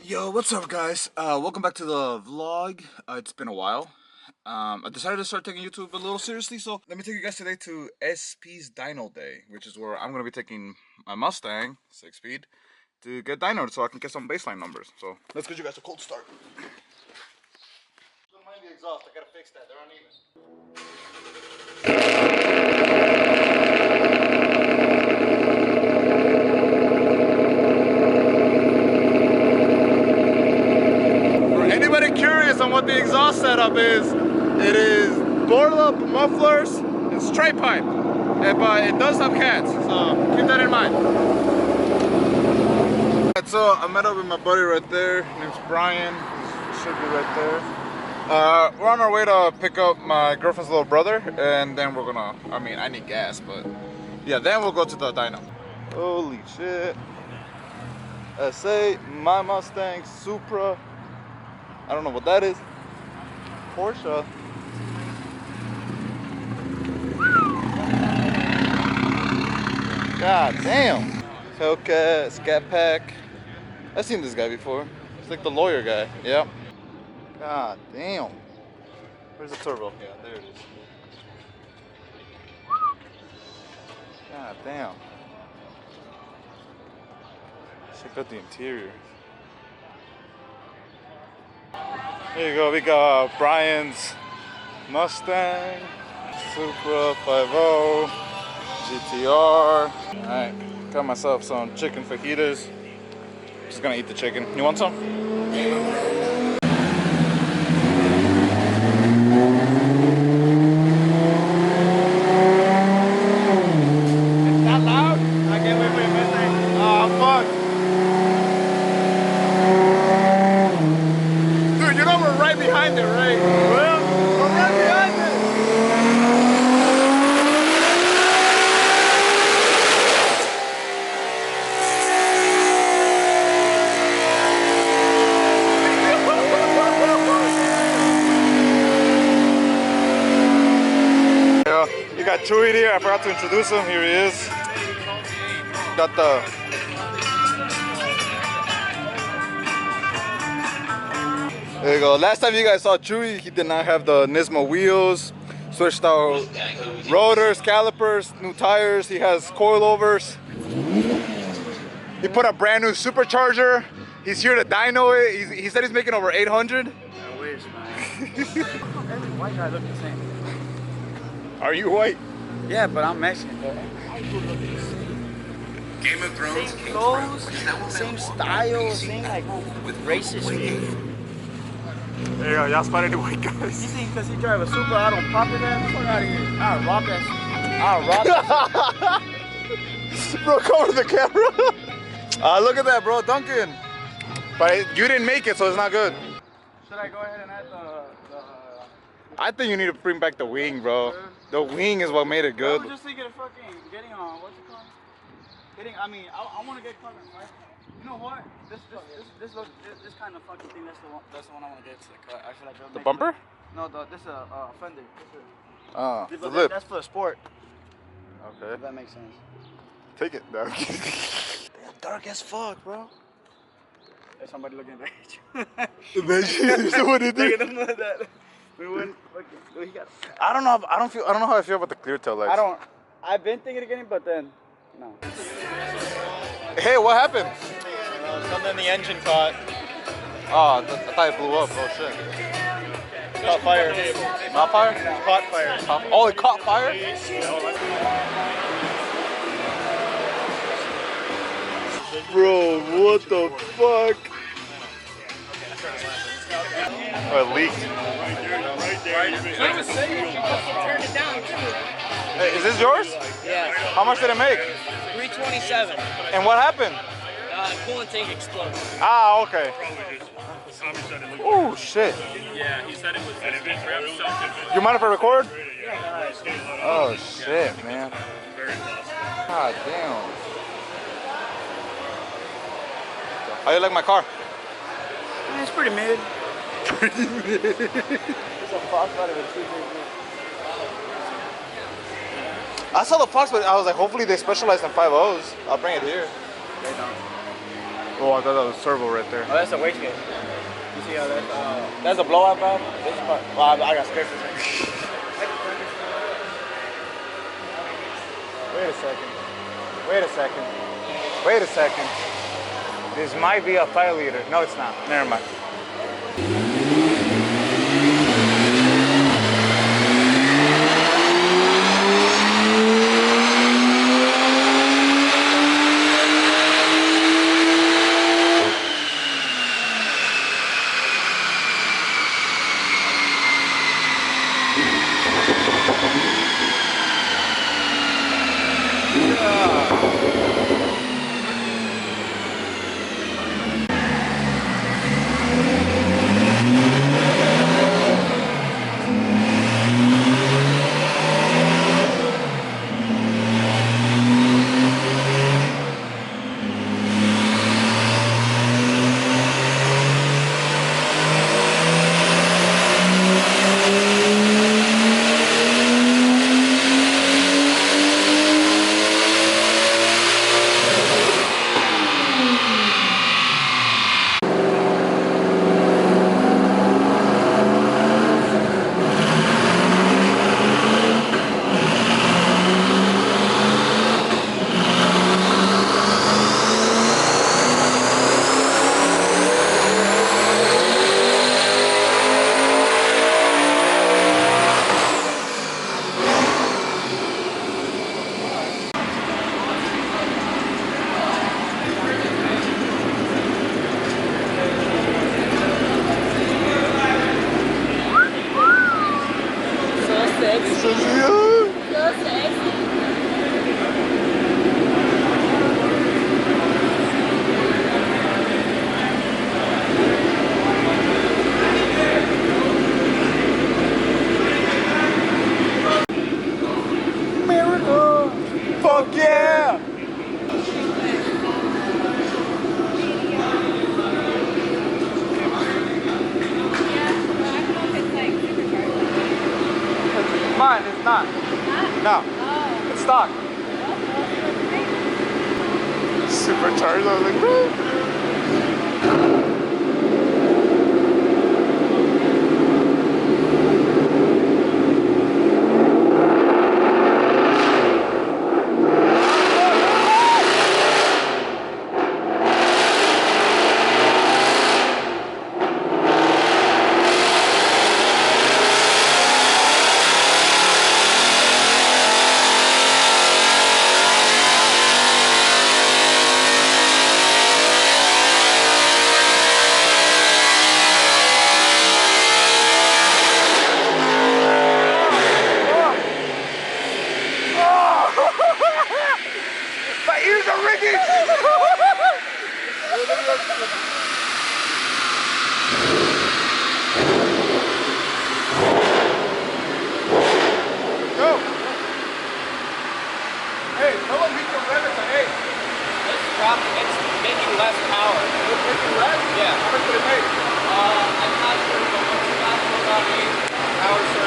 Yo, what's up guys? Welcome back to the vlog. It's been a while. I decided to start taking YouTube a little seriously, so let me take you guys today to SP's Dyno Day, which is where I'm going to be taking my Mustang 6-speed to get dynoed so I can get some baseline numbers. So let's get you guys a cold start. Don't mind the exhaust, I gotta fix that, they're uneven. On what the exhaust setup is, it is boarded up mufflers and stripe pipe, but it does have cats, so keep that in mind. Alright, so I met up with my buddy right there. His name's Brian. He should be right there. We're on our way to pick up my girlfriend's little brother, and then we're gonna, I need gas, but yeah, then we'll go to the dyno. Holy shit. SA, my Mustang, Supra. I don't know what that is. Porsche. God damn. Hellcat, Scat Pack. I've seen this guy before. It's like the lawyer guy. Yep. God damn. Where's the turbo? Yeah, there it is. God damn. Check out the interior. Here you go, we got Brian's Mustang, Supra 5.0, GTR. Alright, got myself some chicken fajitas. Just gonna eat the chicken. You want some? It's not loud? I can't wait for your Mustang. Oh, fuck. Right behind it, right? Well, we're right behind it. Yeah, you got Chewy here. I forgot to introduce him. Here he is. Got the There you go. Last time you guys saw Chewy, he did not have the Nismo wheels. Switched out rotors, calipers, new tires. He has coilovers. He put a brand new supercharger. He's here to dyno it. He said he's making over 800. I wish, man. Every white guy looks the same. Are you white? Yeah, but I'm Mexican. Game of Thrones. Same clothes, same style, same like racist shit. There you go, y'all spotted the white guys. You think because he drive a Supra, I don't pop it that? Fuck out of here. I'll rock that shit. Bro, cover the camera. Look at that, bro, Duncan. But you didn't make it, so it's not good. Should I go ahead and add the I think you need to bring back the wing, bro. The wing is what made it good. I was just thinking of fucking getting on, what's it called? I want to get carbon fiber. You know what? This kind of fucking thing. That's the one I want to get. Like, I feel like the bumper? No, this is a fender. The lip. That's for the sport. Okay. If that makes sense. Take it. No. Damn, dark as fuck, bro. There's somebody looking at you. Imagine somebody did. Look at him like that. We wouldn't fucking. He got. I don't know how I feel about the clear tail lights. I've been thinking of getting, but then no. Hey, what happened? Something in the engine caught. Oh, I thought it blew up. Oh shit. Caught fire. Not fire? Caught fire. Oh, it caught fire? Bro, what the fuck? Oh, it leaked. Hey, is this yours? Yeah. How much did it make? 327. And what happened? Coolant tank exploded. Ah, okay. Oh shit. Yeah, he said it was self-defense. You mind if I record? Oh shit, man. God damn. How you like my car? It's pretty mid. Pretty mid. It's a Fox out of a 250. I saw the Fox, but I was like, hopefully they specialize in 5.0s. I'll bring it here. They don't. Oh, I thought that was turbo right there. Oh, that's a wastegate. You see how that's a blowout valve? This part, well, I got scared for a second. Wait a second. Wait a second. Wait a second. This might be a 5 liter. No, it's not. Never mind. Fuck yeah! Mine, it's not. No. It's stock. Supercharged, I was like, bro. My ears are ringing! Go! Hey, tell them we can rev it to 8. It's making less power. It's making less? Yeah. How much would it make? I'm not sure, but once you got to about 8 hours, sir.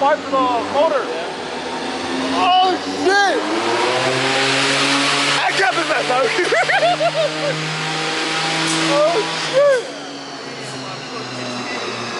part for the motor. Oh shit! I kept his ass out.